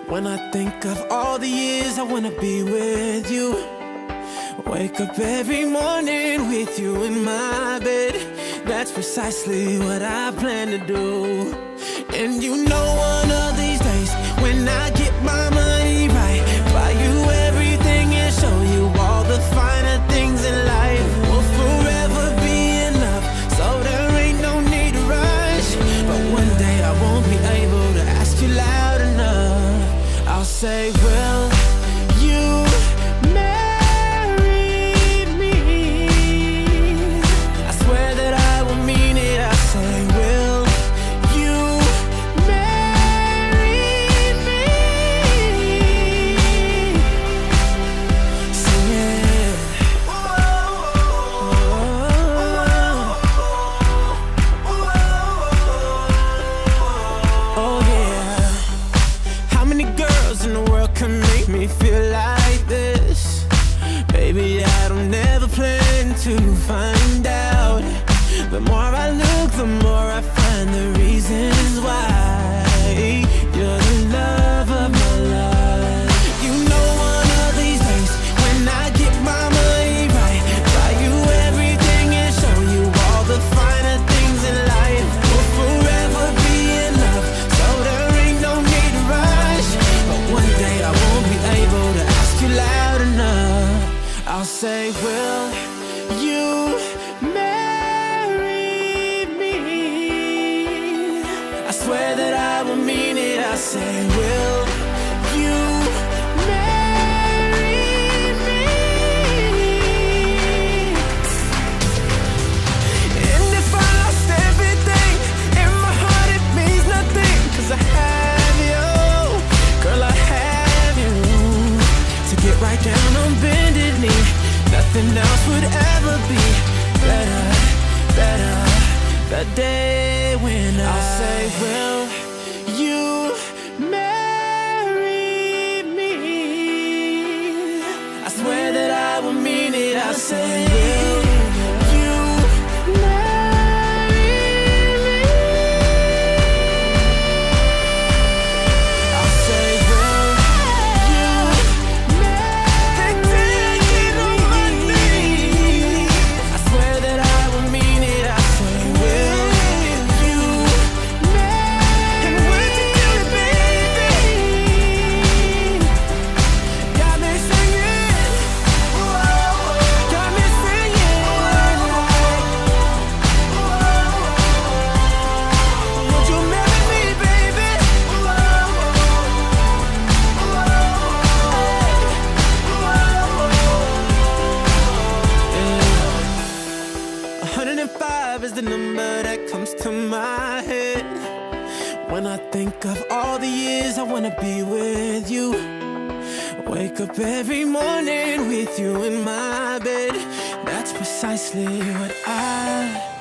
When I think of all the years I wanna be with you, wake up every morning with you in my bed. That's precisely what I plan to do. And you know one of these days, when I get my money right, buy you everything and show you all the finer things in life. Will forever be enough, so there ain't no need to rush. But one day I won't be able to ask you loud enough. I'll say, will you marry me? I swear that I will mean it. I say, will you marry me? Sing it. Oh yeah. How many girls in the world can make me feel like this? Baby, I don't ever plan to find out. The more I look, the more I find the reasons why you're the love of my life. You know one of these days, when I get my money right, buy you everything and show you all the finer things in life. We'll forever be in love, so there ain't no need to rush. But one day I won't be able to ask you loud enough. I'll say, will you marry me? I swear that I will mean it. I say, will you marry me? And if I lost everything, in my heart it means nothing, 'cause I have you, girl, I have you. To get right down on bended knee, nothing else would ever be better, better. The day when I'll say, will you marry me? I swear that I will mean it. I say, will you marry me? I'll say, will you marry me? I swear that I will mean it. I say, will you marry? And when you do it, baby, got me singing, got me singing. Would you marry me, baby? Yeah. 105 is the number that comes to my head when I think of all the years I wanna be with you. Wake up every morning with you in my bed. That's precisely what I